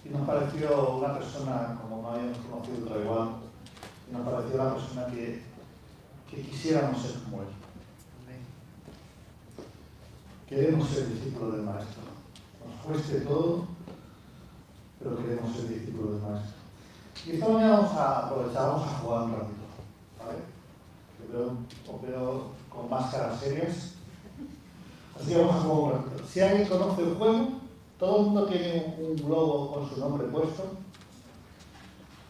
y nos pareció una persona, como no habíamos conocido otra igual, y nos pareció una persona que quisiéramos ser como él. Queremos ser discípulos del Maestro. Nos cueste todo, pero queremos ser discípulos del Maestro. Y esta mañana vamos a aprovechar, vamos a jugar un ratito, ¿vale? Os veo con máscaras serias. Así que vamos a jugar un ratito. Si alguien conoce el juego, todo el mundo tiene un globo con su nombre puesto.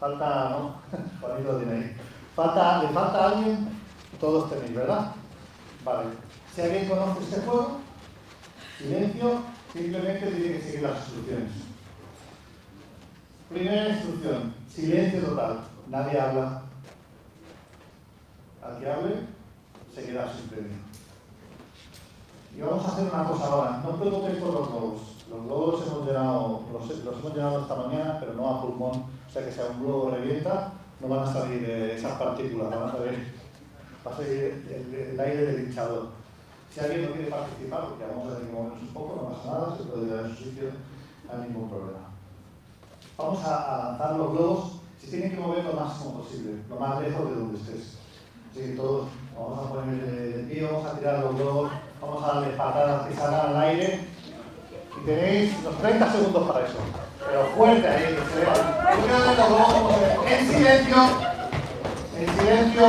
Falta, ¿no? Por ahí lo tiene ahí. ¿Le falta a alguien? Todos tenéis, ¿verdad? Vale. Si alguien conoce este juego, silencio, simplemente tiene que seguir las instrucciones. Primera instrucción, silencio total. Nadie habla. Al que hable, se queda sin premio. Y vamos a hacer una cosa ahora. No os preocupéis por los globos. Los globos los hemos llenado esta mañana, pero no a pulmón. O sea que si un globo revienta, no van a salir esas partículas, va a salir el aire del hinchador. Si alguien no quiere participar, porque vamos a tener que movernos un poco, no pasa nada, se puede quedar en su sitio, no hay ningún problema. Vamos a lanzar los globos, se tienen que mover lo máximo posible, lo más lejos de donde estés. Así que todos vamos a poner de pie, vamos a tirar los globos, vamos a darle patadas que salgan al aire. Y tenéis los 30 segundos para eso. Pero fuerte ahí, que se vea. Primero de los globos, en silencio. En silencio.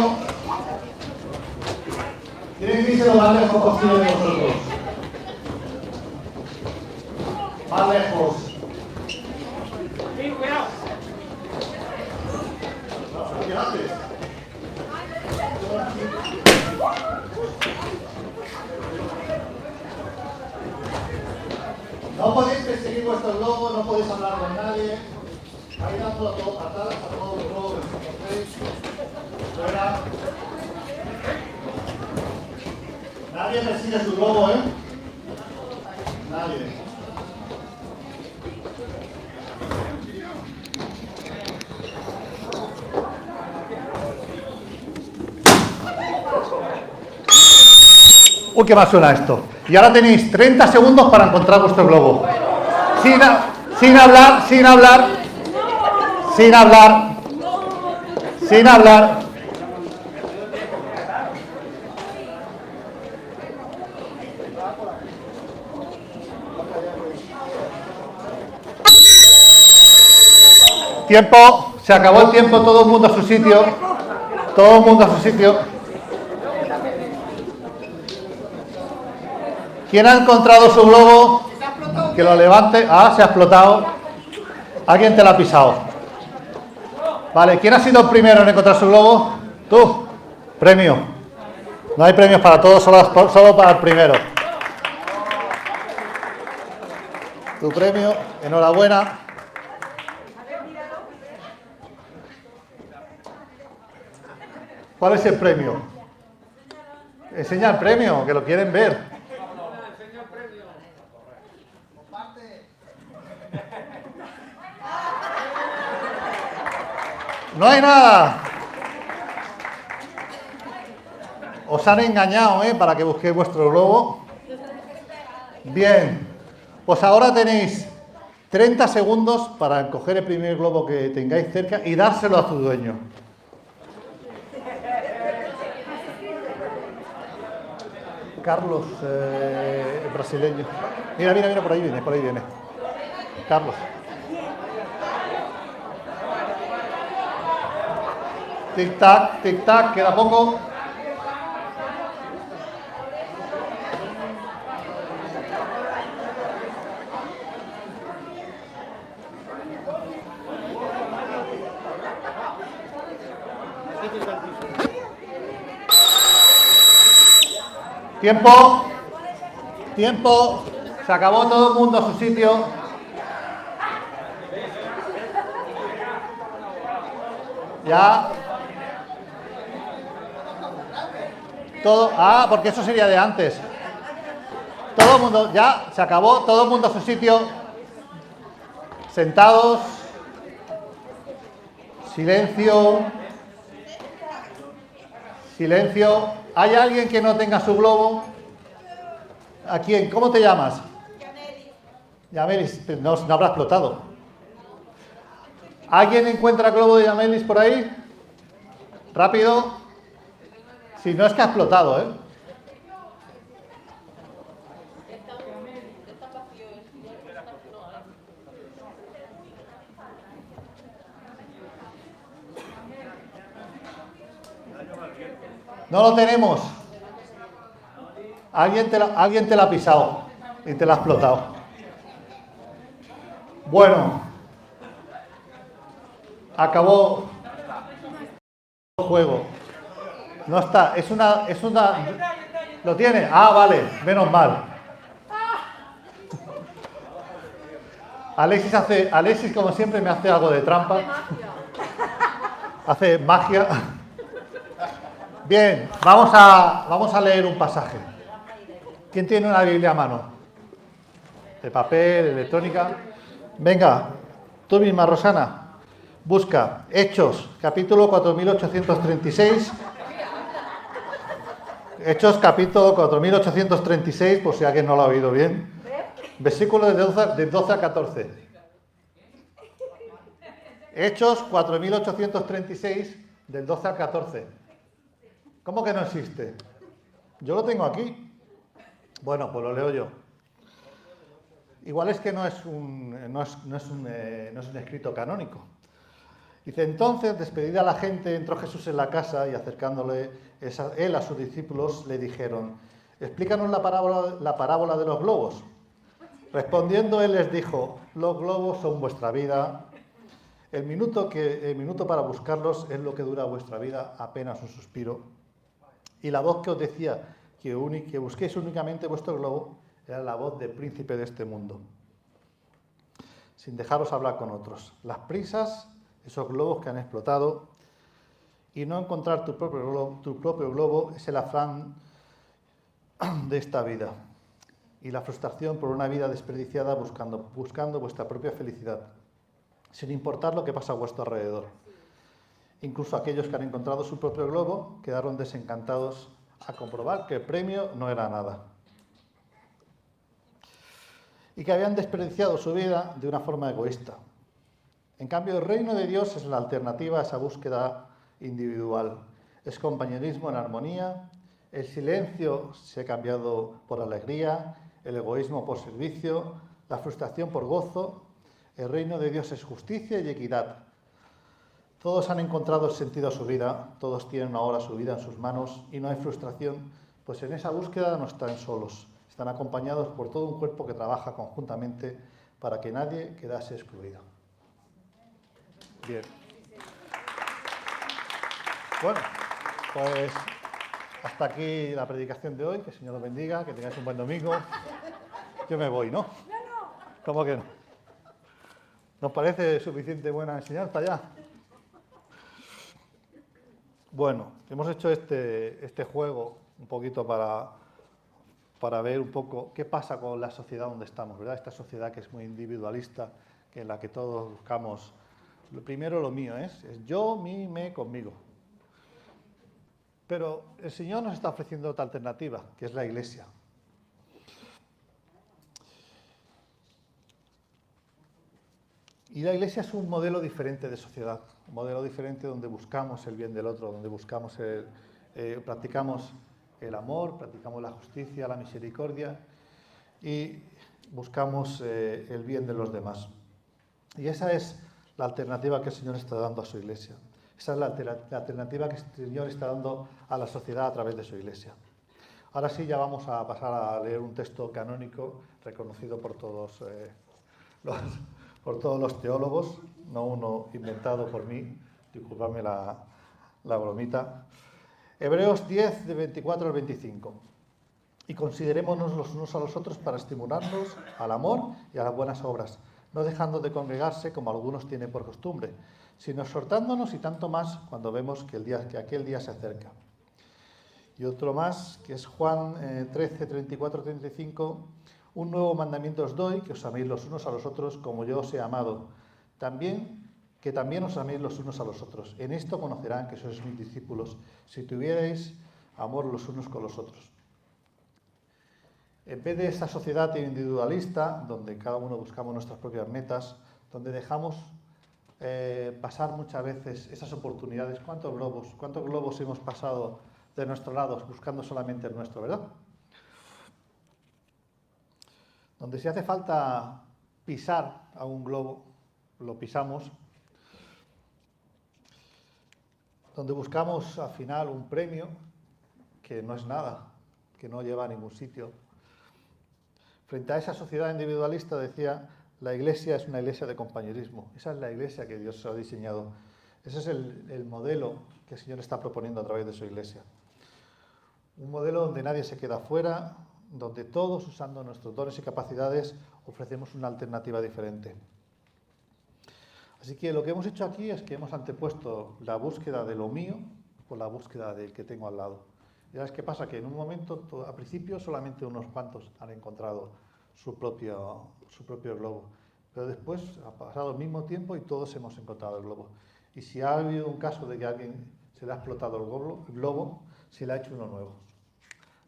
Tienen que irse lo más lejos posible de vosotros. Más lejos. Sí, cuidado. ¿Qué haces? No podéis perseguir vuestros globos, no podéis hablar con nadie. Ahí dándolo todo patadas a todos los globos que conocéis. Fuera. Nadie persigue su globo, ¿eh? Nadie. Uy, qué más suena esto. Y ahora tenéis 30 segundos para encontrar vuestro globo. Sin hablar. Tiempo, se acabó el tiempo, todo el mundo a su sitio. Todo el mundo a su sitio. ¿Quién ha encontrado su globo? Que lo levante. Ah, se ha explotado. Alguien te lo ha pisado. Vale, ¿quién ha sido el primero en encontrar su globo? Tú. Premio. No hay premios para todos, solo para el primero. Tu premio, enhorabuena. ¿Cuál es el premio? Enseña el premio, que lo quieren ver. No hay nada. Os han engañado, para que busquéis vuestro globo. Bien. Pues ahora tenéis 30 segundos para coger el primer globo que tengáis cerca y dárselo a tu dueño. Carlos, el brasileño. Mira, por ahí viene. Carlos. Tic tac, queda poco. Tiempo. Se acabó, todo el mundo a su sitio. Ya. Todo. Ah, porque eso sería de antes. Todo el mundo, ya, se acabó, todo el mundo a su sitio. Sentados. Silencio. ¿Hay alguien que no tenga su globo? ¿A quién? ¿Cómo te llamas? Yamelis, no habrá explotado. ¿Alguien encuentra globo de Amelis por ahí? Rápido. Si no, es que ha explotado, ¿eh? No lo tenemos. Alguien te la ha pisado y te la ha explotado. Bueno, acabó el juego. No está, es una... ¿Lo tiene? Ah, vale, menos mal. Alexis como siempre me hace algo de trampa. Hace magia. Bien, vamos a leer un pasaje. ¿Quién tiene una Biblia a mano? ¿De papel, electrónica? Venga, tú misma, Rosana. Busca Hechos, capítulo 4836. Hechos, capítulo 4836, por si alguien no lo ha oído bien. Versículos de 12 a 14. Hechos 4836, del 12 al 14. ¿Cómo que no existe? Yo lo tengo aquí. Bueno, pues lo leo yo. Igual es que no es un escrito canónico. Dice, entonces, despedida la gente, entró Jesús en la casa y acercándole él a sus discípulos, le dijeron, explícanos la parábola de los globos. Respondiendo él les dijo, los globos son vuestra vida. El minuto para buscarlos es lo que dura vuestra vida, apenas un suspiro. Y la voz que os decía que busquéis únicamente vuestro globo era la voz del príncipe de este mundo, sin dejaros hablar con otros. Las prisas, esos globos que han explotado, y no encontrar tu propio globo es el afán de esta vida y la frustración por una vida desperdiciada buscando vuestra propia felicidad, sin importar lo que pasa a vuestro alrededor. Incluso aquellos que han encontrado su propio globo quedaron desencantados a comprobar que el premio no era nada y que habían desperdiciado su vida de una forma egoísta. En cambio, el reino de Dios es la alternativa a esa búsqueda individual. Es compañerismo en armonía, el silencio se ha cambiado por alegría, el egoísmo por servicio, la frustración por gozo. El reino de Dios es justicia y equidad. Todos han encontrado el sentido a su vida, todos tienen ahora su vida en sus manos y no hay frustración, pues en esa búsqueda no están solos, están acompañados por todo un cuerpo que trabaja conjuntamente para que nadie quedase excluido. Bien. Bueno, pues hasta aquí la predicación de hoy, que el Señor os bendiga, que tengáis un buen domingo. Yo me voy, ¿no? ¿Cómo que no? ¿Nos parece suficiente buena enseñanza ya? Bueno, hemos hecho este juego un poquito para ver un poco qué pasa con la sociedad donde estamos, ¿verdad? Esta sociedad que es muy individualista, en la que todos buscamos, lo primero lo mío es yo, mí, me, conmigo. Pero el Señor nos está ofreciendo otra alternativa, que es la Iglesia. Y la Iglesia es un modelo diferente de sociedad, un modelo diferente donde buscamos el bien del otro, donde practicamos el amor, practicamos la justicia, la misericordia y buscamos el bien de los demás. Y esa es la alternativa que el Señor está dando a su Iglesia. Esa es la alternativa que el Señor está dando a la sociedad a través de su Iglesia. Ahora sí, ya vamos a pasar a leer un texto canónico reconocido por todos los teólogos, no uno inventado por mí, disculpadme la bromita. Hebreos 10, de 24 al 25. Y considerémonos los unos a los otros para estimularnos al amor y a las buenas obras, no dejando de congregarse como algunos tienen por costumbre, sino exhortándonos y tanto más cuando vemos que aquel día se acerca. Y otro más, que es Juan 13, 34, 35. Un nuevo mandamiento os doy, que os améis los unos a los otros como yo os he amado. Que también os améis los unos a los otros. En esto conocerán que sois mis discípulos, si tuvierais amor los unos con los otros. En vez de esta sociedad individualista, donde cada uno buscamos nuestras propias metas, donde dejamos pasar muchas veces esas oportunidades. ¿Cuántos globos hemos pasado de nuestro lado buscando solamente el nuestro, verdad? Donde si hace falta pisar a un globo, lo pisamos. Donde buscamos al final un premio que no es nada, que no lleva a ningún sitio. Frente a esa sociedad individualista, decía, la iglesia es una iglesia de compañerismo. Esa es la iglesia que Dios ha diseñado. Ese es el modelo que el Señor está proponiendo a través de su iglesia. Un modelo donde nadie se queda fuera, donde todos, usando nuestros dones y capacidades, ofrecemos una alternativa diferente. Así que lo que hemos hecho aquí es que hemos antepuesto la búsqueda de lo mío por la búsqueda del que tengo al lado. Y ¿sabes qué pasa? Que en un momento, al principio, solamente unos cuantos han encontrado su propio globo. Pero después ha pasado el mismo tiempo y todos hemos encontrado el globo. Y si ha habido un caso de que a alguien se le ha explotado el globo, se le ha hecho uno nuevo.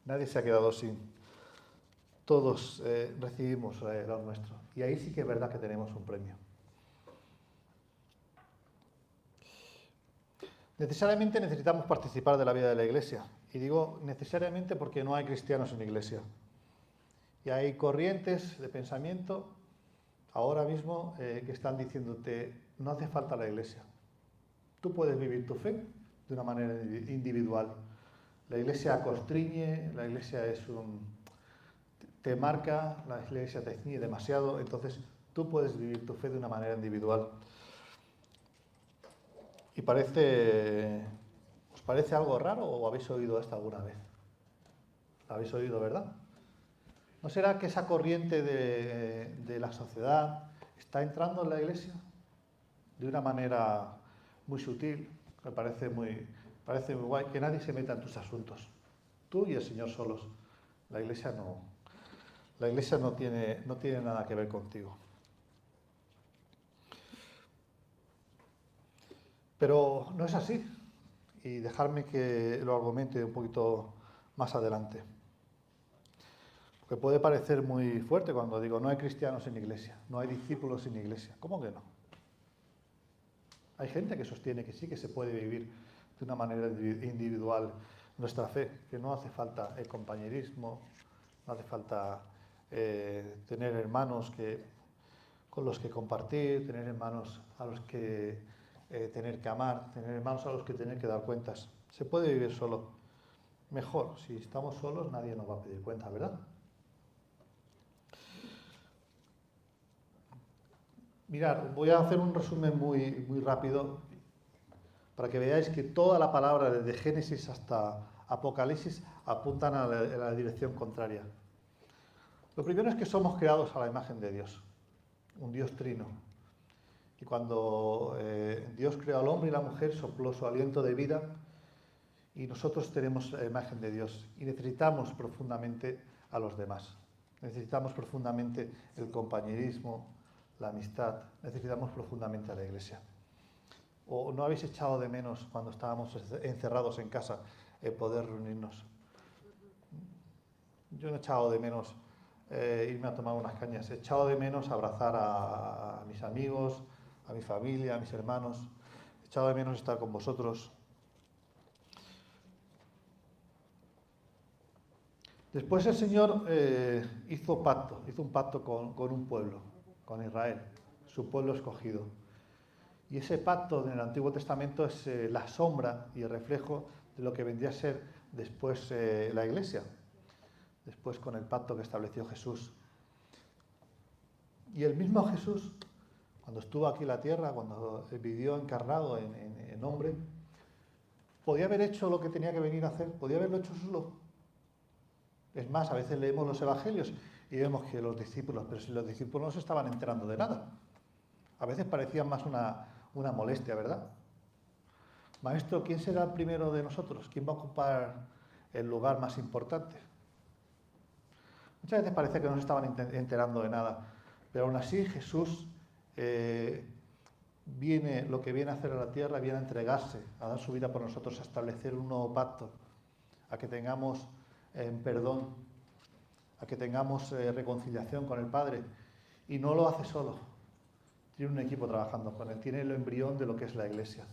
Nadie se ha quedado sin. Todos recibimos lo nuestro. Y ahí sí que es verdad que tenemos un premio. Necesariamente necesitamos participar de la vida de la iglesia. Y digo necesariamente porque no hay cristianos en la iglesia. Y hay corrientes de pensamiento ahora mismo que están diciéndote, no hace falta la iglesia. Tú puedes vivir tu fe de una manera individual. La iglesia constriñe, la iglesia te marca, la iglesia te ciñe demasiado, entonces tú puedes vivir tu fe de una manera individual. ¿Y os parece algo raro o habéis oído esto alguna vez? ¿Lo habéis oído, verdad? ¿No será que esa corriente de la sociedad está entrando en la iglesia de una manera muy sutil? Me parece muy guay que nadie se meta en tus asuntos. Tú y el Señor solos. La iglesia no tiene nada que ver contigo. Pero no es así. Y dejarme que lo argumente un poquito más adelante. Porque puede parecer muy fuerte cuando digo no hay cristianos en la iglesia, no hay discípulos en la iglesia. ¿Cómo que no? Hay gente que sostiene que sí, que se puede vivir de una manera individual nuestra fe, que no hace falta el compañerismo, no hace falta tener hermanos con los que compartir, tener hermanos a los que tener que amar, tener hermanos a los que tener que dar cuentas. Se puede vivir solo. Mejor, si estamos solos nadie nos va a pedir cuentas, ¿verdad? Mirad, voy a hacer un resumen muy rápido para que veáis que toda la palabra desde Génesis hasta Apocalipsis apuntan a la dirección contraria. Lo primero es que somos creados a la imagen de Dios, un Dios trino. Y cuando Dios creó al hombre y la mujer, sopló su aliento de vida y nosotros tenemos la imagen de Dios y necesitamos profundamente a los demás. Necesitamos profundamente el compañerismo, la amistad, necesitamos profundamente a la iglesia. ¿O no habéis echado de menos cuando estábamos encerrados en casa poder reunirnos? Yo no he echado de menos irme a tomar unas cañas, he echado de menos abrazar a mis amigos, a mi familia, a mis hermanos, he echado de menos estar con vosotros. Después el Señor hizo un pacto con un pueblo, con Israel, su pueblo escogido. Y ese pacto en el Antiguo Testamento es la sombra y el reflejo de lo que vendría a ser después la Iglesia, después con el pacto que estableció Jesús. Y el mismo Jesús, cuando estuvo aquí en la tierra, cuando vivió encarnado en hombre, podía haber hecho lo que tenía que venir a hacer, podía haberlo hecho solo. Es más, a veces leemos los evangelios y vemos que los discípulos, pero si los discípulos no se estaban enterando de nada. A veces parecían más una molestia, ¿verdad? Maestro, ¿quién será el primero de nosotros? ¿Quién va a ocupar el lugar más importante? Muchas veces parecía que no se estaban enterando de nada, pero aún así Jesús lo que viene a hacer a la tierra, viene a entregarse, a dar su vida por nosotros, a establecer un nuevo pacto, a que tengamos perdón, a que tengamos reconciliación con el Padre. Y no lo hace solo. tiene un equipo trabajando con él, tiene el embrión de lo que es la iglesia.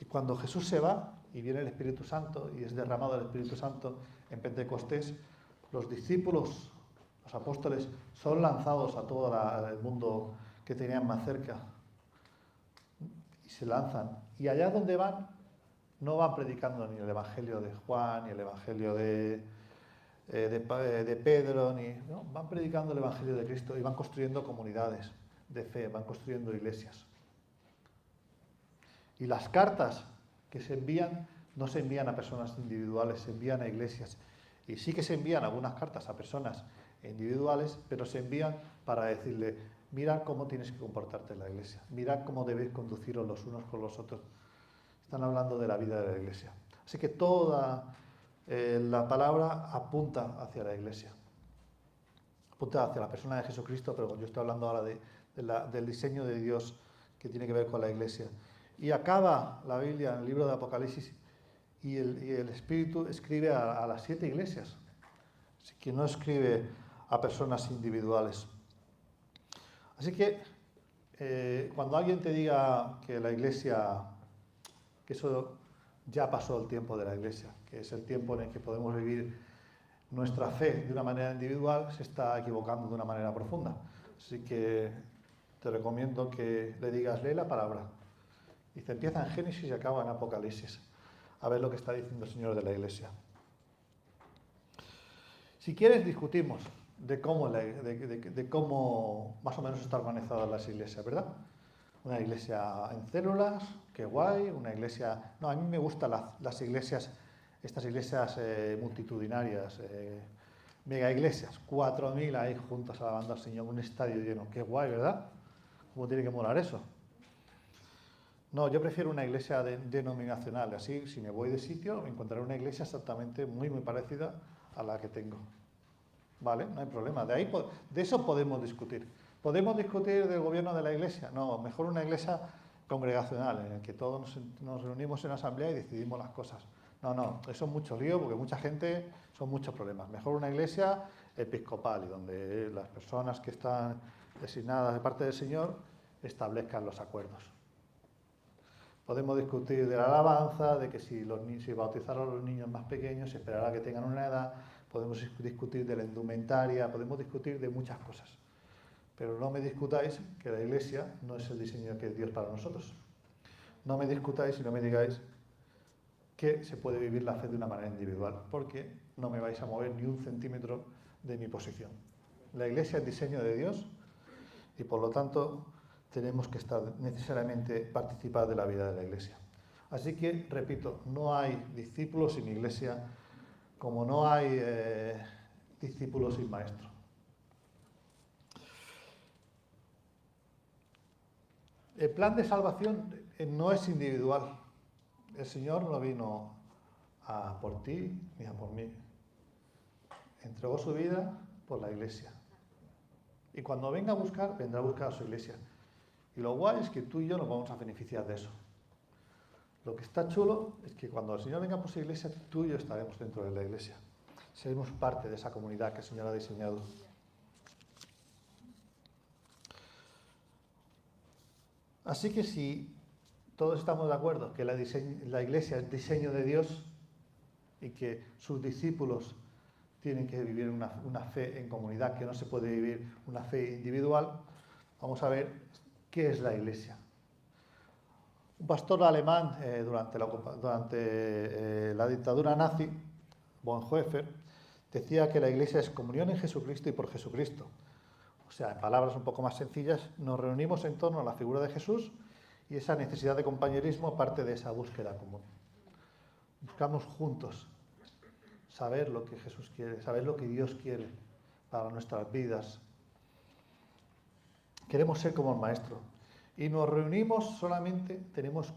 Y cuando Jesús se va y viene el Espíritu Santo y es derramado el Espíritu Santo en Pentecostés, los discípulos, los apóstoles, son lanzados a todo el mundo que tenían más cerca y se lanzan. Y allá donde van, no van predicando ni el Evangelio de Juan, ni el Evangelio de Pedro, no, van predicando el Evangelio de Cristo y van construyendo comunidades de fe, van construyendo iglesias. Y las cartas que se envían no se envían a personas individuales, se envían a iglesias. Y sí que se envían algunas cartas a personas individuales, pero se envían para decirle, mira cómo tienes que comportarte en la iglesia, mira cómo debéis conduciros los unos con los otros. Están hablando de la vida de la iglesia. Así que toda la palabra apunta hacia la iglesia. Apunta hacia la persona de Jesucristo, pero yo estoy hablando ahora del diseño de Dios que tiene que ver con la iglesia. Y acaba la Biblia en el libro de Apocalipsis y el Espíritu escribe a las 7 iglesias. Así que no escribe a personas individuales. Así que cuando alguien te diga que la iglesia, que eso ya pasó el tiempo de la iglesia, que es el tiempo en el que podemos vivir nuestra fe de una manera individual, se está equivocando de una manera profunda. Así que te recomiendo que le digas, lee la palabra. Dice, empieza en Génesis y acaba en Apocalipsis. A ver lo que está diciendo el Señor de la iglesia. Si quieres, discutimos de cómo más o menos están organizadas las iglesias, ¿verdad? Una iglesia en células, qué guay, una iglesia... No, a mí me gustan las iglesias, estas iglesias multitudinarias, mega iglesias, 4.000 ahí juntas alabando al Señor, un estadio lleno, qué guay, ¿verdad? ¿Cómo tiene que molar eso? No, yo prefiero una iglesia denominacional, así si me voy de sitio encontraré una iglesia exactamente muy parecida a la que tengo. ¿Vale? No hay problema. De eso podemos discutir. ¿Podemos discutir del gobierno de la iglesia? No, mejor una iglesia congregacional, en la que todos nos reunimos en asamblea y decidimos las cosas. No, eso es mucho lío porque mucha gente, son muchos problemas. Mejor una iglesia episcopal y donde las personas que están designadas de parte del Señor establezcan los acuerdos. Podemos discutir de la alabanza, de que si bautizar a los niños más pequeños, se esperará que tengan una edad, podemos discutir de la indumentaria, podemos discutir de muchas cosas. Pero no me discutáis que la iglesia no es el diseño que es Dios para nosotros. No me discutáis y no me digáis que se puede vivir la fe de una manera individual, porque no me vais a mover ni un centímetro de mi posición. La iglesia es diseño de Dios y por lo tanto tenemos que estar necesariamente participar de la vida de la iglesia. Así que, repito, no hay discípulos sin iglesia, como no hay discípulos sin maestro. El plan de salvación no es individual. El Señor no vino a por ti ni a por mí. Entregó su vida por la iglesia. Y cuando venga a buscar, vendrá a buscar a su iglesia. Y lo guay es que tú y yo nos vamos a beneficiar de eso. Lo que está chulo es que cuando el Señor venga por su iglesia, tú y yo estaremos dentro de la iglesia. Seremos parte de esa comunidad que el Señor ha diseñado. Así que si todos estamos de acuerdo que la iglesia es diseño de Dios y que sus discípulos tienen que vivir una fe en comunidad, que no se puede vivir una fe individual, vamos a ver qué es la iglesia. Un pastor alemán durante la dictadura nazi, Bonhoeffer, decía que la iglesia es comunión en Jesucristo y por Jesucristo. O sea, en palabras un poco más sencillas, nos reunimos en torno a la figura de Jesús y esa necesidad de compañerismo parte de esa búsqueda común. Buscamos juntos saber lo que Jesús quiere, saber lo que Dios quiere para nuestras vidas. Queremos ser como el Maestro. Y nos reunimos solamente, tenemos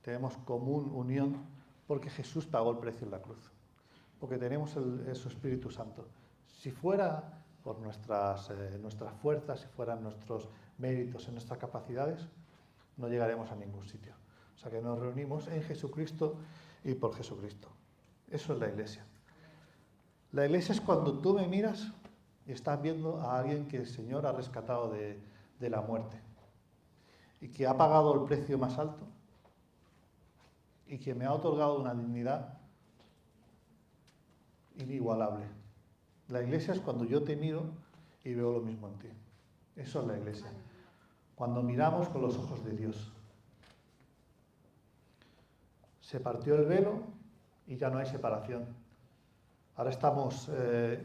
tenemos común unión, porque Jesús pagó el precio en la cruz. Porque tenemos su Espíritu Santo. Si fuera por nuestras fuerzas, si fueran nuestros méritos, en nuestras capacidades, no llegaremos a ningún sitio. O sea que nos reunimos en Jesucristo y por Jesucristo. Eso es la iglesia. La iglesia es cuando tú me miras y estás viendo a alguien que el Señor ha rescatado de la muerte y que ha pagado el precio más alto y que me ha otorgado una dignidad inigualable. La iglesia es cuando yo te miro y veo lo mismo en ti. Eso es la iglesia. Cuando miramos con los ojos de Dios. Se partió el velo y ya no hay separación. Ahora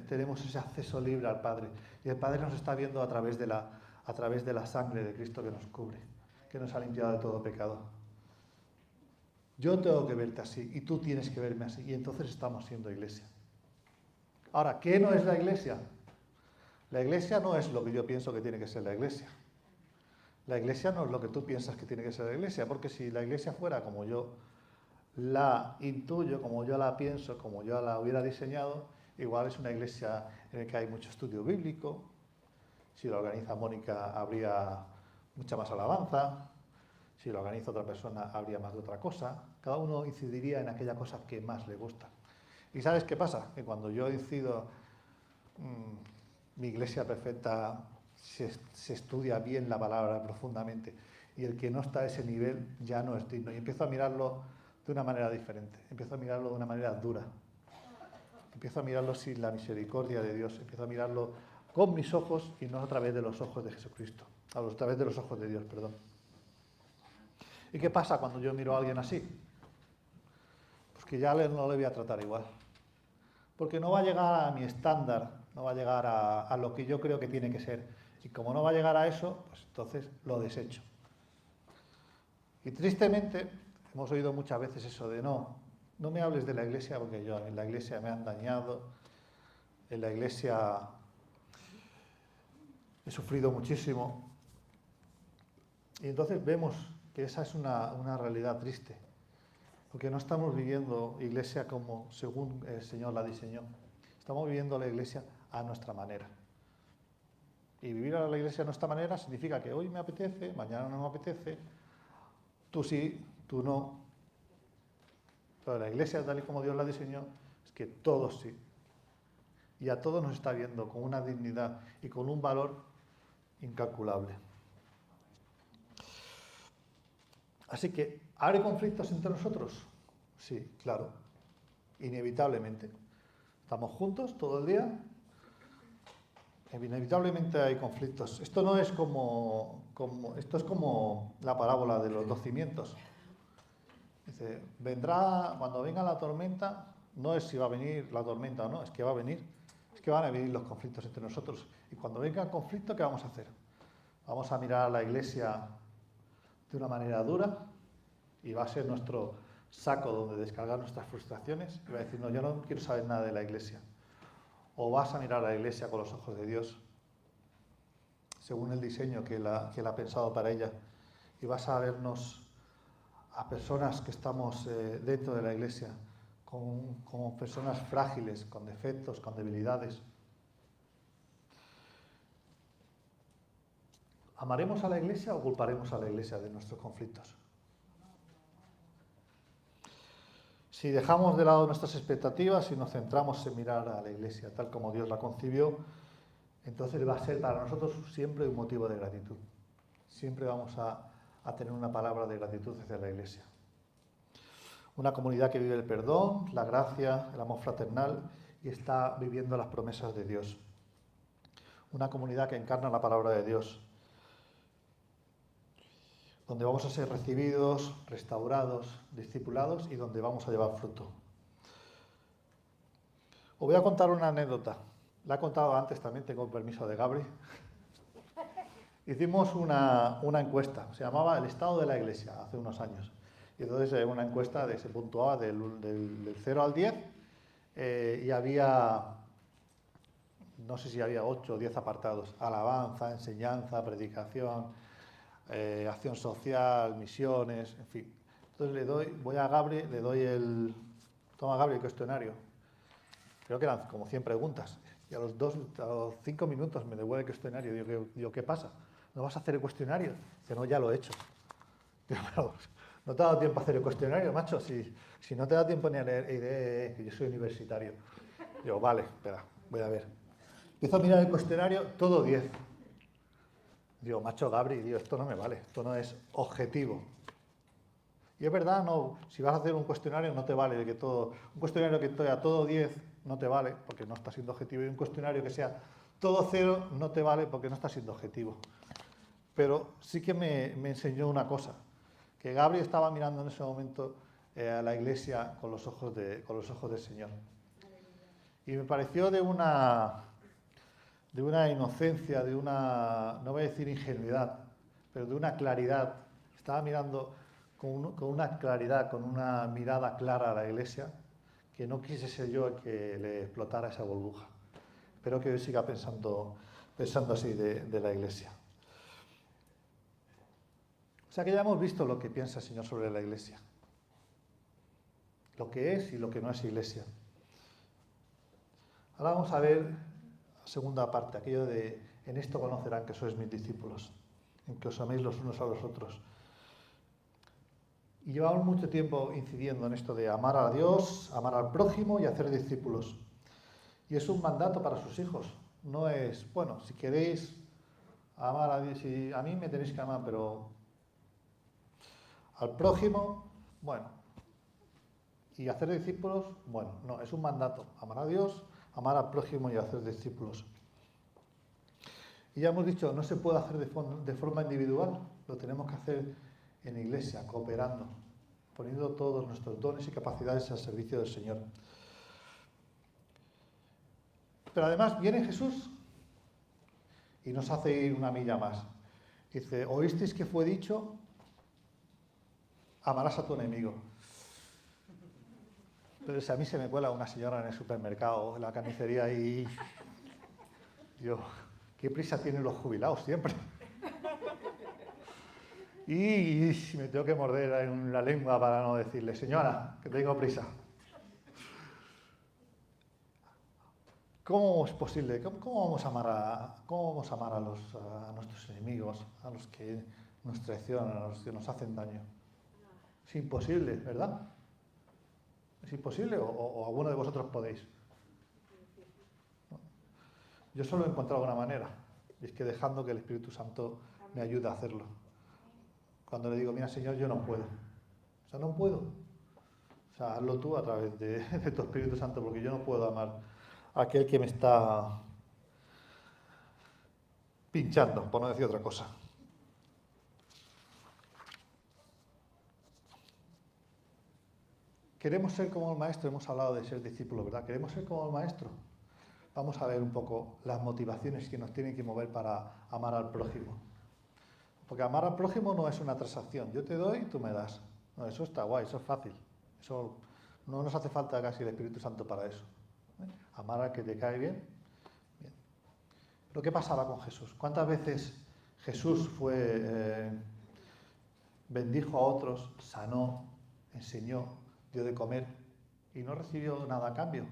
tenemos ese acceso libre al Padre. Y el Padre nos está viendo a través de la sangre de Cristo que nos cubre, que nos ha limpiado de todo pecado. Yo tengo que verte así y tú tienes que verme así. Y entonces estamos siendo iglesia. Ahora, ¿qué no es la iglesia? La iglesia no es lo que yo pienso que tiene que ser la iglesia. La iglesia no es lo que tú piensas que tiene que ser la iglesia, porque si la iglesia fuera como yo la intuyo, como yo la pienso, como yo la hubiera diseñado, igual es una iglesia en la que hay mucho estudio bíblico. Si lo organiza Mónica habría mucha más alabanza, si lo organiza otra persona habría más de otra cosa. Cada uno incidiría en aquella cosa que más le gusta. ¿Y sabes qué pasa? Que cuando yo incido, mi iglesia perfecta, se estudia bien la palabra profundamente, y el que no está a ese nivel ya no es digno. Y empiezo a mirarlo de una manera diferente, empiezo a mirarlo de una manera dura, empiezo a mirarlo sin la misericordia de Dios, empiezo a mirarlo con mis ojos y no a través de los ojos de Jesucristo, a través de los ojos de Dios, perdón. ¿Y qué pasa cuando yo miro a alguien así? Pues que ya no le voy a tratar igual, porque no va a llegar a mi estándar, no va a llegar a lo que yo creo que tiene que ser, y como no va a llegar a eso, pues entonces lo desecho. Y tristemente hemos oído muchas veces eso de no me hables de la iglesia porque en la iglesia me han dañado, en la iglesia he sufrido muchísimo. Y entonces vemos que esa es una realidad triste, porque no estamos viviendo iglesia como según el Señor la diseñó. Estamos viviendo la iglesia a nuestra manera. Y vivir a la iglesia a nuestra manera significa que hoy me apetece, mañana no me apetece, tú sí, tú no. Pero la iglesia, tal y como Dios la diseñó, es que todos sí. Y a todos nos está viendo con una dignidad y con un valor incalculable. Así que, ¿hay conflictos entre nosotros? Sí, claro, inevitablemente. Estamos juntos todo el día, inevitablemente hay conflictos. Esto no es esto es como la parábola de los 2 cimientos. Dice, cuando venga la tormenta, no es si va a venir la tormenta o no, es que va a venir. Es que van a venir los conflictos entre nosotros. Y cuando venga el conflicto, ¿qué vamos a hacer? Vamos a mirar a la iglesia de una manera dura y va a ser nuestro saco donde descargar nuestras frustraciones y va a decir, no, yo no quiero saber nada de la iglesia. O vas a mirar a la iglesia con los ojos de Dios, según el diseño que Él ha pensado para ella, y vas a vernos a personas que estamos dentro de la iglesia como personas frágiles, con defectos, con debilidades. ¿Amaremos a la iglesia o culparemos a la iglesia de nuestros conflictos? Si dejamos de lado nuestras expectativas y nos centramos en mirar a la iglesia tal como Dios la concibió, entonces va a ser para nosotros siempre un motivo de gratitud. Siempre vamos a tener una palabra de gratitud hacia la iglesia. Una comunidad que vive el perdón, la gracia, el amor fraternal y está viviendo las promesas de Dios. Una comunidad que encarna la palabra de Dios, donde vamos a ser recibidos, restaurados, discipulados y donde vamos a llevar fruto. Os voy a contar una anécdota. La he contado antes también, tengo el permiso de Gabri. Hicimos una encuesta, se llamaba El estado de la iglesia, hace unos años. Y entonces una encuesta se puntuaba del 0 al 10 y había, no sé si había 8 o 10 apartados. Alabanza, enseñanza, predicación, acción social, misiones, en fin. Entonces voy a Gabri, le doy toma Gabri el cuestionario. Creo que eran como 100 preguntas. Y a los 5 minutos me devuelve el cuestionario. Digo, ¿qué pasa? ¿No vas a hacer el cuestionario? Dice, no, ya lo he hecho. Digo, pero no te ha dado tiempo a hacer el cuestionario, macho. Si no te da tiempo ni a leer, que yo soy universitario. Digo, vale, espera, voy a ver. Empiezo a mirar el cuestionario, todo 10. Digo, macho Gabri, digo, esto no me vale, esto no es objetivo. Y es verdad, no, si vas a hacer un cuestionario no te vale de que todo, un cuestionario que sea todo 10 no te vale porque no está siendo objetivo, y un cuestionario que sea todo 0 no te vale porque no está siendo objetivo. Pero sí que me enseñó una cosa, que Gabri estaba mirando en ese momento a la iglesia con los ojos del Señor. Y me pareció de una inocencia, de una, no voy a decir ingenuidad, pero de una claridad. Estaba mirando con una claridad, con una mirada clara a la iglesia, que no quise ser yo el que le explotara esa burbuja. Espero que hoy siga pensando así de la iglesia. O sea que ya hemos visto lo que piensa el Señor sobre la iglesia. Lo que es y lo que no es iglesia. Ahora vamos a ver la segunda parte, aquello de en esto conocerán que sois mis discípulos, en que os améis los unos a los otros. Y llevamos mucho tiempo incidiendo en esto de amar a Dios, amar al prójimo y hacer discípulos. Y es un mandato para sus hijos. No es, bueno, si queréis amar a Dios, a mí me tenéis que amar, pero al prójimo, bueno, y hacer discípulos, bueno, no, es un mandato. Amar a Dios, amar al prójimo y hacer discípulos. Y ya hemos dicho, no se puede hacer de forma individual, lo tenemos que hacer en iglesia, cooperando, poniendo todos nuestros dones y capacidades al servicio del Señor. Pero además viene Jesús y nos hace ir una milla más. Dice, ¿oísteis que fue dicho? Amarás a tu enemigo. Pero si a mí se me cuela una señora en el supermercado, en la carnicería, y yo, qué prisa tienen los jubilados siempre. Y me tengo que morder en la lengua para no decirle, señora, que tengo prisa. ¿Cómo es posible? ¿Cómo vamos a amar a nuestros enemigos, a los que nos traicionan, a los que nos hacen daño? Es imposible, ¿verdad? ¿Es imposible o alguno de vosotros podéis? Yo solo he encontrado una manera, y es que dejando que el Espíritu Santo me ayude a hacerlo. Cuando le digo, mira Señor, yo no puedo. O sea, no puedo. O sea, hazlo tú a través de tu Espíritu Santo, porque yo no puedo amar a aquel que me está pinchando, por no decir otra cosa. Queremos ser como el Maestro, hemos hablado de ser discípulos, ¿verdad? Queremos ser como el Maestro. Vamos a ver un poco las motivaciones que nos tienen que mover para amar al prójimo. Porque amar al prójimo no es una transacción. Yo te doy, tú me das. No, eso está guay, eso es fácil. Eso no nos hace falta casi el Espíritu Santo para eso. Amar al que te cae bien. Bien. Pero ¿qué pasaba con Jesús? ¿Cuántas veces Jesús bendijo a otros, sanó, enseñó, dio de comer y no recibió nada a cambio?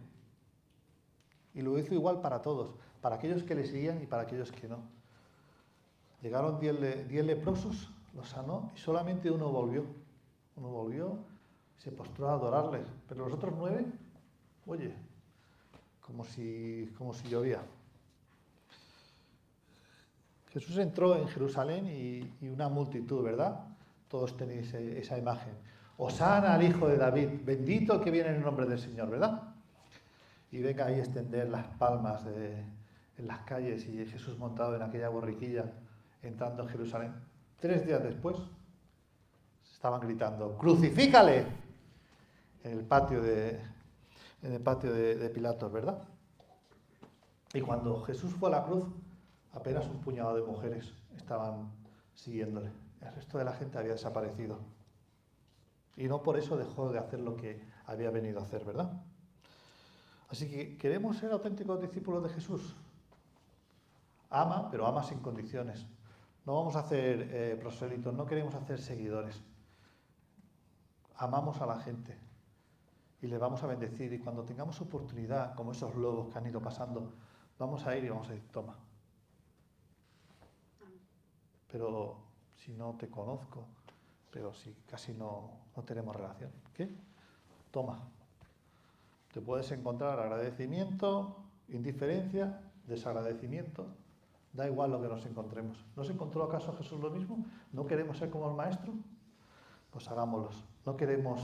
Y lo hizo igual para todos, para aquellos que le seguían y para aquellos que no. Llegaron 10 leprosos, los sanó y solamente uno volvió. Uno volvió, se postró a adorarles, pero los otros 9, oye, como si llovía. Jesús entró en Jerusalén y una multitud, ¿verdad? Todos tenéis esa imagen. Hosana al Hijo de David, bendito el que viene en el nombre del Señor, ¿verdad? Y venga ahí a extender las palmas en las calles y Jesús montado en aquella borriquilla entrando en Jerusalén. 3 días después estaban gritando, ¡crucifícale! En el patio de Pilatos, ¿verdad? Y cuando Jesús fue a la cruz, apenas un puñado de mujeres estaban siguiéndole. El resto de la gente había desaparecido. Y no por eso dejó de hacer lo que había venido a hacer, ¿verdad? Así que queremos ser auténticos discípulos de Jesús. Ama, pero ama sin condiciones. No vamos a hacer prosélitos, no queremos hacer seguidores. Amamos a la gente y les vamos a bendecir. Y cuando tengamos oportunidad, como esos lobos que han ido pasando, vamos a ir y vamos a decir, toma. Pero si no te conozco, pero si casi no tenemos relación, ¿qué? Toma. Te puedes encontrar agradecimiento, indiferencia, desagradecimiento, da igual lo que nos encontremos. ¿No se encontró acaso Jesús lo mismo? ¿No queremos ser como el Maestro? Pues hagámoslos. No queremos,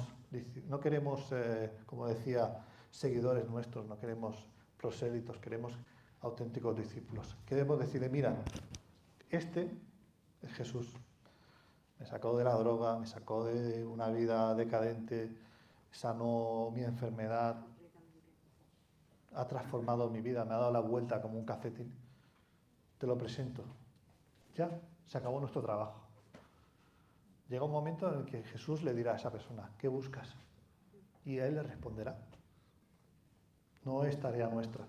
como decía, seguidores nuestros, no queremos prosélitos, queremos auténticos discípulos. Queremos decirle, mira, este es Jesús. Me sacó de la droga, me sacó de una vida decadente, sanó mi enfermedad, ha transformado mi vida, me ha dado la vuelta como un calcetín. Te lo presento. Ya, se acabó nuestro trabajo. Llega un momento en el que Jesús le dirá a esa persona, ¿qué buscas? Y él le responderá. No es tarea nuestra.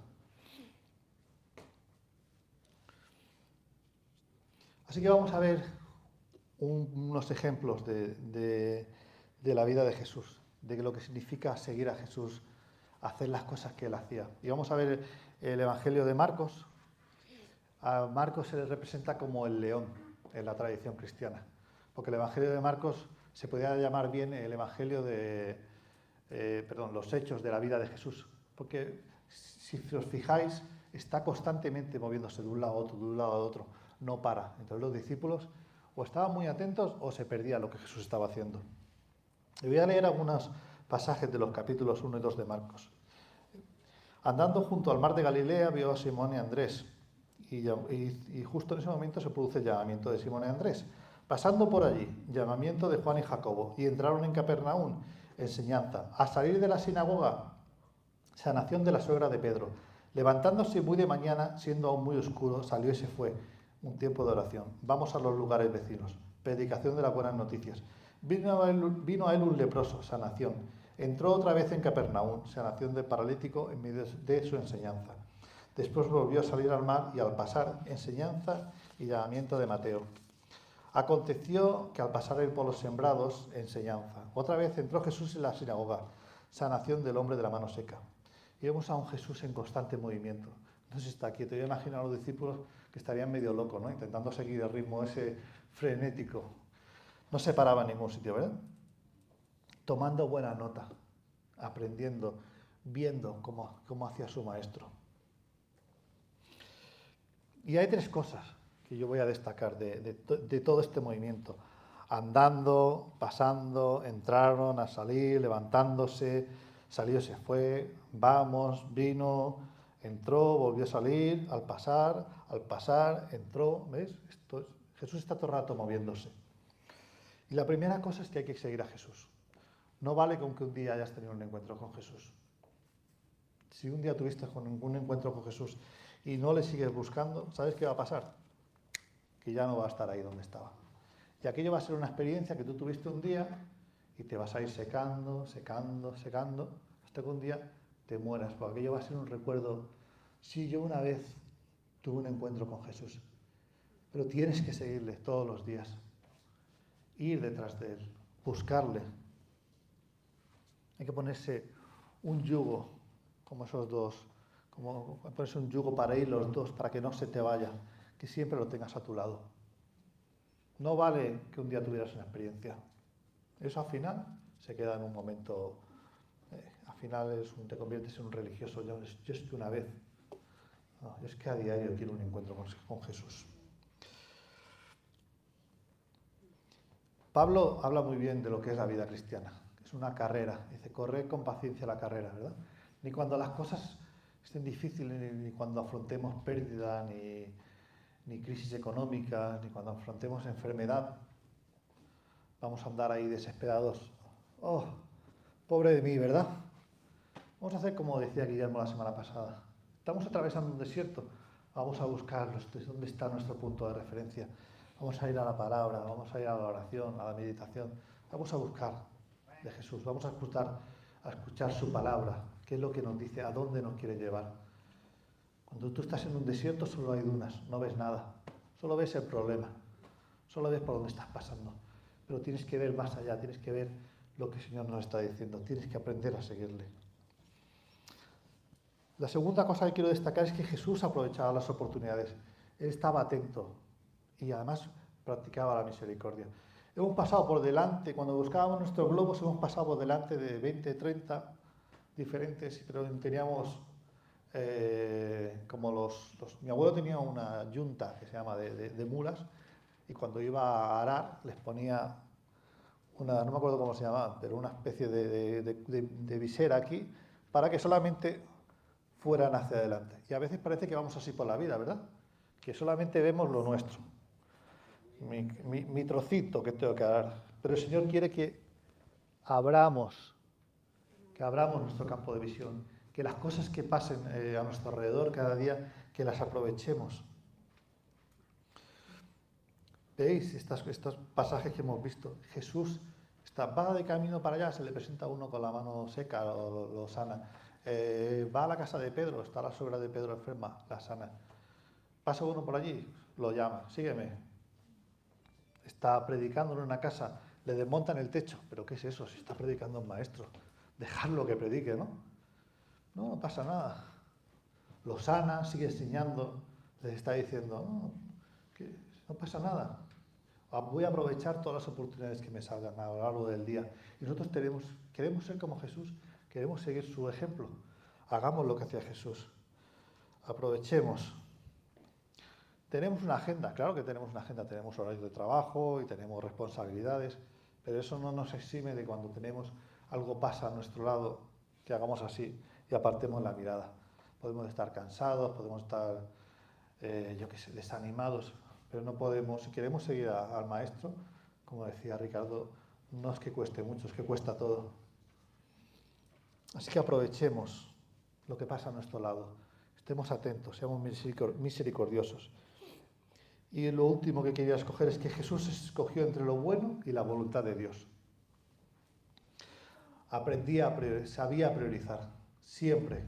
Así que vamos a ver unos ejemplos de la vida de Jesús, de lo que significa seguir a Jesús, hacer las cosas que él hacía. Y vamos a ver el Evangelio de Marcos. A Marcos se le representa como el león en la tradición cristiana, porque el Evangelio de Marcos se podría llamar bien el Evangelio los hechos de la vida de Jesús, porque si os fijáis, está constantemente moviéndose de un lado a otro, de un lado a otro, no para. Entonces los discípulos o estaban muy atentos o se perdía lo que Jesús estaba haciendo. Y voy a leer algunos pasajes de los capítulos 1 y 2 de Marcos. Andando junto al mar de Galilea vio a Simón y Andrés, y justo en ese momento se produce el llamamiento de Simón y Andrés. Pasando por allí, llamamiento de Juan y Jacobo, y entraron en Capernaum, enseñanza. A salir de la sinagoga, sanación de la suegra de Pedro. Levantándose muy de mañana, siendo aún muy oscuro, salió y se fue. Un tiempo de oración. Vamos a los lugares vecinos. Predicación de las buenas noticias. Vino a él un leproso, sanación. Entró otra vez en Capernaum, sanación de paralítico en medio de su enseñanza. Después volvió a salir al mar y al pasar, enseñanza y llamamiento de Mateo. Aconteció que al pasar él por los sembrados, enseñanza. Otra vez entró Jesús en la sinagoga, sanación del hombre de la mano seca. Y vemos a un Jesús en constante movimiento. No sé si está quieto. Yo imagino a los discípulos que estarían medio locos, ¿no? Intentando seguir el ritmo ese frenético. No se paraba en ningún sitio, ¿verdad? Tomando buena nota, aprendiendo, viendo cómo hacía su maestro. Y hay tres cosas que yo voy a destacar de todo este movimiento. Andando, pasando, entraron a salir, levantándose, salió, se fue, vamos, vino, entró, volvió a salir, al pasar, entró, ¿ves? Jesús está todo el rato moviéndose. Y la primera cosa es que hay que seguir a Jesús. No vale con que un día hayas tenido un encuentro con Jesús. Si un día tuviste un encuentro con Jesús y no le sigues buscando, ¿sabes qué va a pasar? Que ya no va a estar ahí donde estaba. Y aquello va a ser una experiencia que tú tuviste un día y te vas a ir secando, hasta que un día te mueras, porque aquello va a ser un recuerdo. Sí, yo una vez tuve un encuentro con Jesús, pero tienes que seguirle todos los días, ir detrás de él, buscarle. Hay que ponerse un yugo, como esos dos, como ponerse un yugo para ir los dos, para que no se te vaya, que siempre lo tengas a tu lado. No vale que un día tuvieras una experiencia. Eso al final se queda en un momento, al final te conviertes en un religioso. Yo es que una vez, no, yo es que a diario quiero un encuentro con Jesús. Pablo habla muy bien de lo que es la vida cristiana. Es una carrera. Dice, corred con paciencia la carrera, ¿verdad? Ni cuando las cosas estén difíciles, ni cuando afrontemos pérdida, ni crisis económica, ni cuando afrontemos enfermedad, vamos a andar ahí desesperados. Oh, pobre de mí, ¿verdad? Vamos a hacer como decía Guillermo la semana pasada. Estamos atravesando un desierto. Vamos a buscar dónde está nuestro punto de referencia. Vamos a ir a la palabra, vamos a ir a la oración, a la meditación. Vamos a buscar de Jesús, vamos a escuchar su palabra, qué es lo que nos dice, a dónde nos quiere llevar. Cuando tú estás en un desierto solo hay dunas, no ves nada, solo ves el problema, solo ves por dónde estás pasando. Pero tienes que ver más allá, tienes que ver lo que el Señor nos está diciendo, tienes que aprender a seguirle. La segunda cosa que quiero destacar es que Jesús aprovechaba las oportunidades. Él estaba atento y además practicaba la misericordia. Hemos pasado por delante, cuando buscábamos nuestros globos, hemos pasado por delante de 20, 30 diferentes, pero teníamos Mi abuelo tenía una yunta que se llama de mulas, y cuando iba a arar les ponía no me acuerdo cómo se llamaba, pero una especie de visera aquí para que solamente fueran hacia adelante. Y a veces parece que vamos así por la vida, ¿verdad? Que solamente vemos lo nuestro, mi trocito que tengo que arar. Pero el Señor quiere que abramos nuestro campo de visión, que las cosas que pasen a nuestro alrededor cada día, que las aprovechemos. ¿Veis estos pasajes que hemos visto? Jesús va de camino para allá, se le presenta uno con la mano seca, lo sana. Va a la casa de Pedro, está la suegra de Pedro enferma, la sana. Pasa uno por allí, lo llama, sígueme. Está predicando en una casa, le desmontan el techo. ¿Pero qué es eso? Si está predicando un maestro, dejadlo que predique, ¿no? No pasa nada. Lo sana, sigue enseñando, les está diciendo, no pasa nada. Voy a aprovechar todas las oportunidades que me salgan a lo largo del día. Y nosotros queremos ser como Jesús, queremos seguir su ejemplo. Hagamos lo que hacía Jesús. Aprovechemos. Tenemos una agenda, claro que tenemos una agenda, tenemos horarios de trabajo y tenemos responsabilidades, pero eso no nos exime de cuando algo pasa a nuestro lado, que hagamos así y apartemos la mirada. Podemos estar cansados, podemos estar, desanimados, pero no podemos, si queremos seguir al Maestro, como decía Ricardo, no es que cueste mucho, es que cuesta todo. Así que aprovechemos lo que pasa a nuestro lado, estemos atentos, seamos misericordiosos. Y lo último que quería escoger es que Jesús escogió entre lo bueno y la voluntad de Dios. Sabía priorizar, siempre.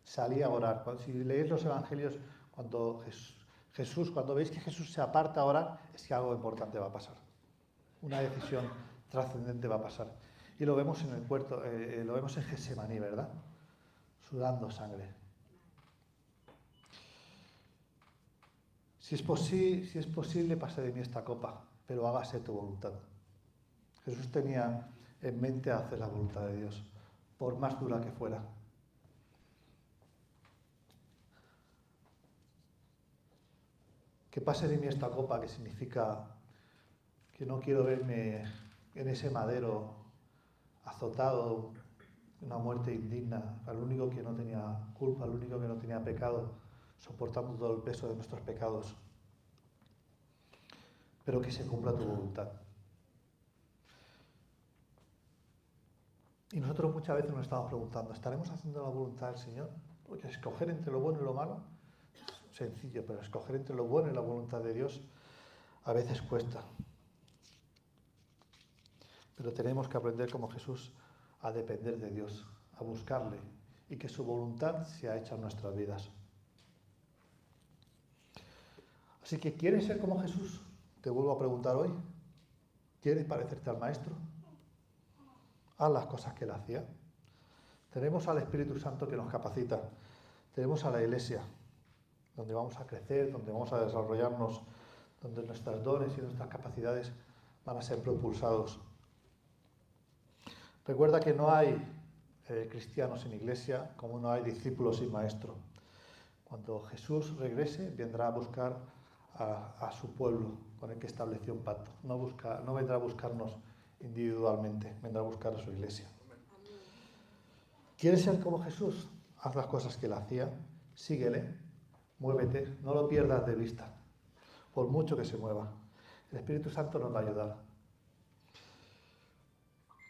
Salía a orar. Si leéis los evangelios, cuando veis que Jesús se aparta a orar, es que algo importante va a pasar. Una decisión trascendente va a pasar. Y lo vemos en el puerto, lo vemos en Getsemaní, ¿verdad? Sudando sangre. Si es posible, pase de mí esta copa, pero hágase tu voluntad. Jesús tenía en mente hacer la voluntad de Dios, por más dura que fuera. Que pase de mí esta copa, que significa que no quiero verme en ese madero azotado, una muerte indigna, al único que no tenía culpa, al único que no tenía pecado, soportando todo el peso de nuestros pecados. Pero que se cumpla tu voluntad. Y nosotros muchas veces nos estamos preguntando, ¿estaremos haciendo la voluntad del Señor? Porque escoger entre lo bueno y lo malo es sencillo, pero escoger entre lo bueno y la voluntad de Dios a veces cuesta. Pero tenemos que aprender como Jesús a depender de Dios, a buscarle y que su voluntad sea hecha en nuestras vidas. Así que, ¿quieres ser como Jesús? Te vuelvo a preguntar hoy. ¿Quieres parecerte al Maestro? Haz las cosas que él hacía. Tenemos al Espíritu Santo que nos capacita. Tenemos a la Iglesia, donde vamos a crecer, donde vamos a desarrollarnos, donde nuestros dones y nuestras capacidades van a ser propulsados. Recuerda que no hay cristianos sin Iglesia, como no hay discípulos sin Maestro. Cuando Jesús regrese, vendrá a buscar a su pueblo con el que estableció un pacto. No vendrá a buscarnos individualmente, vendrá a buscar a su Iglesia. ¿Quieres ser como Jesús? Haz las cosas que él hacía, síguele, muévete, no lo pierdas de vista, por mucho que se mueva. El Espíritu Santo nos va a ayudar.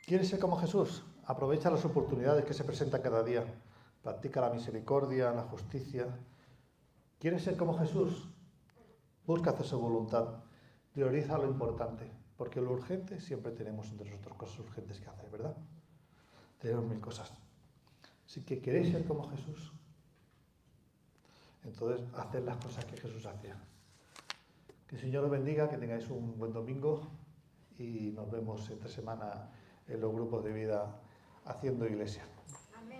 ¿Quieres ser como Jesús? Aprovecha las oportunidades que se presentan cada día. Practica la misericordia, la justicia. ¿Quieres ser como Jesús? Busca hacer su voluntad. Prioriza lo importante, porque lo urgente siempre tenemos entre nosotros cosas urgentes que hacer, ¿verdad? Tenemos 1000 cosas. Así que queréis ser como Jesús, entonces haced las cosas que Jesús hacía. Que el Señor os bendiga, que tengáis un buen domingo y nos vemos entre semana en los grupos de vida haciendo iglesia. Amén.